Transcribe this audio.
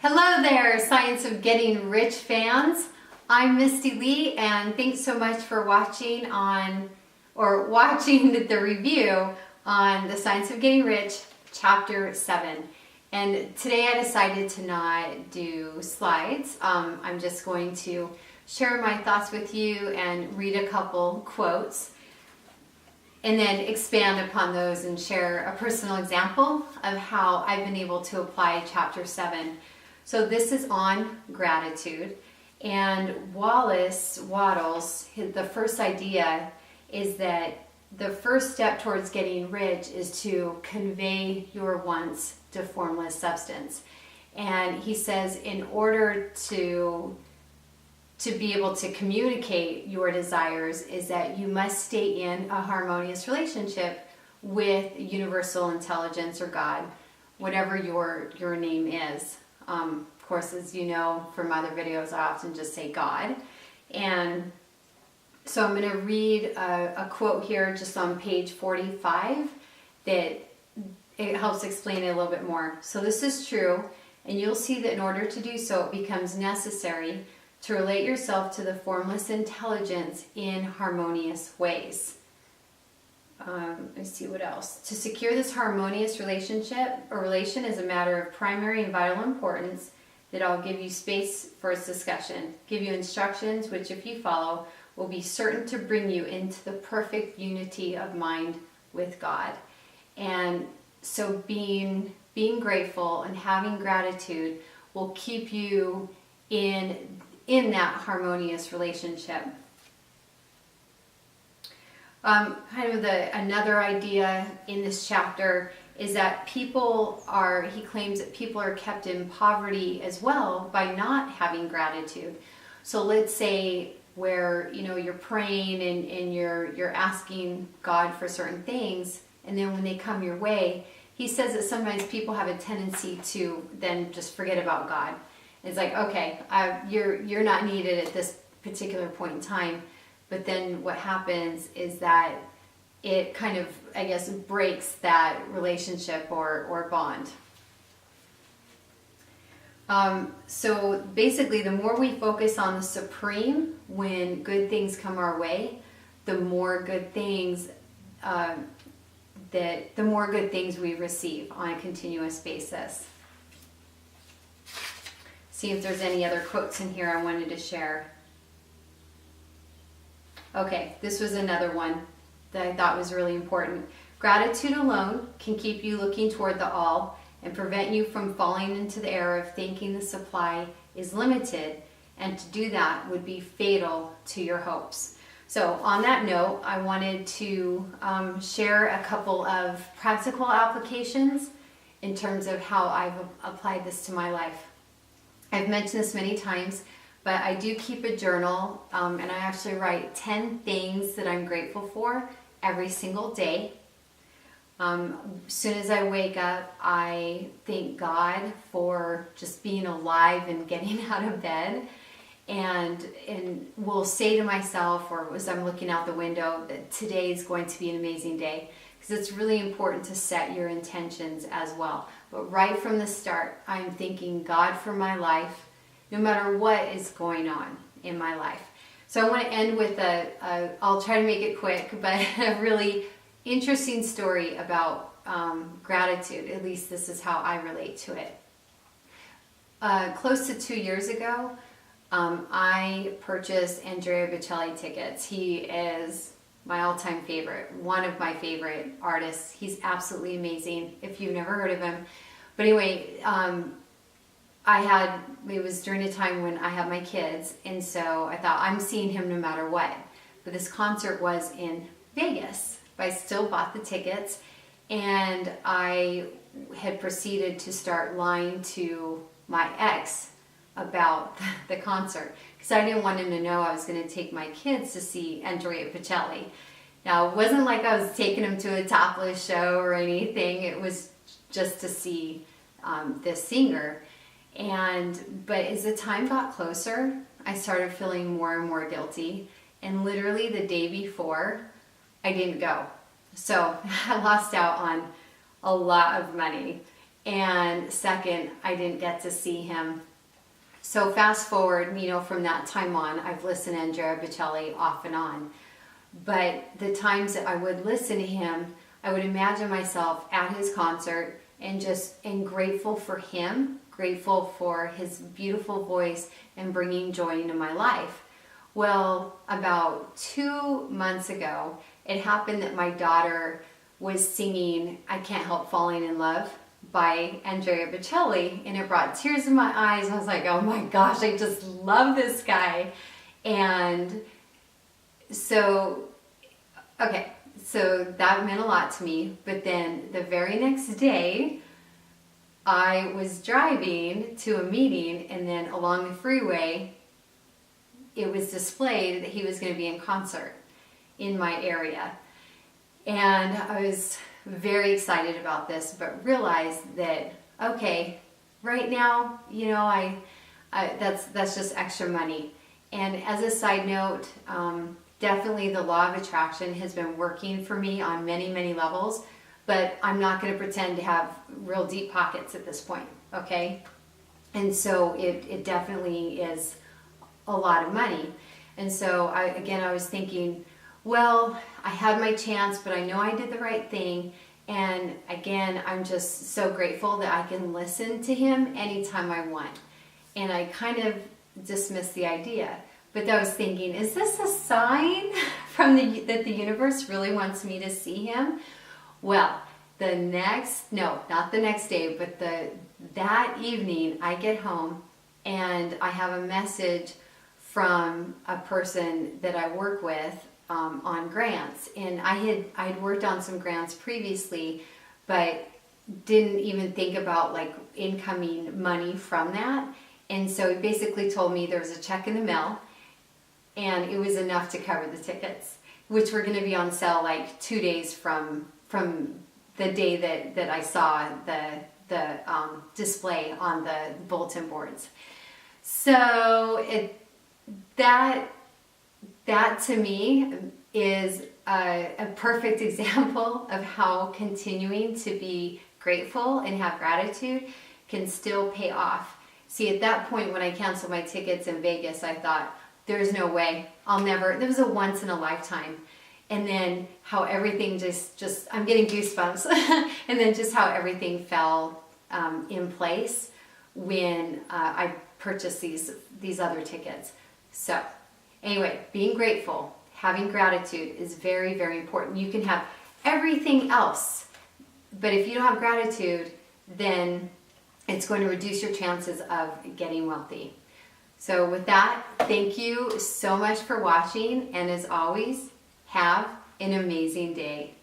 Hello there, Science of Getting Rich fans. I'm Misty Lee, and thanks so much for watching the review on the Science of Getting Rich, Chapter 7. And today I decided to not do slides. I'm just going to share my thoughts with you and read a couple quotes, and then expand upon those and share a personal example of how I've been able to apply Chapter 7. So this is on gratitude, and Wallace Wattles, the first idea is that the first step towards getting rich is to convey your wants to formless substance. And he says in order to be able to communicate your desires is that you must stay in a harmonious relationship with universal intelligence or God, whatever your name is. Of course, as you know from other videos, I often just say God. And so I'm going to read a quote here just on page 45 that it helps explain it a little bit more. So this is true, and you'll see that in order to do so, it becomes necessary to relate yourself to the formless intelligence in harmonious ways. Let's see what else. To secure this harmonious relationship or relation is a matter of primary and vital importance that I'll give you space for its discussion, give you instructions which, if you follow, will be certain to bring you into the perfect unity of mind with God. And so being grateful and having gratitude will keep you in that harmonious relationship. Another idea in this chapter is that he claims that people are kept in poverty as well by not having gratitude. So let's say where you're praying and you're asking God for certain things, and then when they come your way, he says that sometimes people have a tendency to then just forget about God. It's like, okay, you're not needed at this particular point in time. But then what happens is that it kind of, I guess, breaks that relationship or bond. So basically, the more we focus on the supreme when good things come our way, the more good things we receive on a continuous basis. See if there's any other quotes in here I wanted to share. Okay, this was another one that I thought was really important. Gratitude alone can keep you looking toward the all and prevent you from falling into the error of thinking the supply is limited, and to do that would be fatal to your hopes. So on that note, I wanted to share a couple of practical applications in terms of how I've applied this to my life. I've mentioned this many times, but I do keep a journal, and I actually write 10 things that I'm grateful for every single day. As soon as I wake up, I thank God for just being alive and getting out of bed, and will say to myself, or as I'm looking out the window, that today is going to be an amazing day, because it's really important to set your intentions as well. But right from the start, I'm thanking God for my life, no matter what is going on in my life. So I want to end with I'll try to make it quick, but a really interesting story about gratitude. At least this is how I relate to it. Close to 2 years ago, I purchased Andrea Bocelli tickets. He is my all-time favorite, one of my favorite artists. He's absolutely amazing if you've never heard of him. But anyway, it was during a time when I had my kids, and so I thought, I'm seeing him no matter what. But this concert was in Vegas, but I still bought the tickets, and I had proceeded to start lying to my ex about the concert, because I didn't want him to know I was going to take my kids to see Andrea Bocelli. Now, it wasn't like I was taking him to a topless show or anything. It was just to see this singer. But as the time got closer, I started feeling more and more guilty. And literally the day before, I didn't go. So I lost out on a lot of money. and second, I didn't get to see him. So fast forward, from that time on, I've listened to Andrea Bocelli off and on. But the times that I would listen to him, I would imagine myself at his concert and grateful for him, grateful for his beautiful voice and bringing joy into my life. Well, about 2 months ago, it happened that my daughter was singing I Can't Help Falling in Love by Andrea Bocelli, and it brought tears in my eyes. I was like, oh my gosh, I just love this guy. And so that meant a lot to me. But then the very next day, I was driving to a meeting, and then along the freeway, it was displayed that he was going to be in concert in my area. And I was very excited about this, but realized that, okay, right now, that's just extra money. And as a side note, definitely the law of attraction has been working for me on many, many levels, but I'm not going to pretend to have real deep pockets at this point, okay? And so it definitely is a lot of money. And so I was thinking, well, I had my chance, but I know I did the right thing. And again, I'm just so grateful that I can listen to him anytime I want. And I kind of dismissed the idea. But I was thinking, is this a sign that the universe really wants me to see him? Well, not the next day, but that evening I get home and I have a message from a person that I work with on grants. And I'd worked on some grants previously, but didn't even think about like incoming money from that. And so he basically told me there was a check in the mail, and it was enough to cover the tickets, which were going to be on sale like 2 days from the day that I saw the display on the bulletin boards. So that to me is a perfect example of how continuing to be grateful and have gratitude can still pay off. See, at that point when I canceled my tickets in Vegas, I thought, there's no way, there was a once in a lifetime. And then how everything just I'm getting goosebumps. And then just how everything fell in place when I purchased these other tickets. So anyway, being grateful, having gratitude is very, very important. You can have everything else, but if you don't have gratitude, then it's going to reduce your chances of getting wealthy. So with that, thank you so much for watching, and as always, have an amazing day.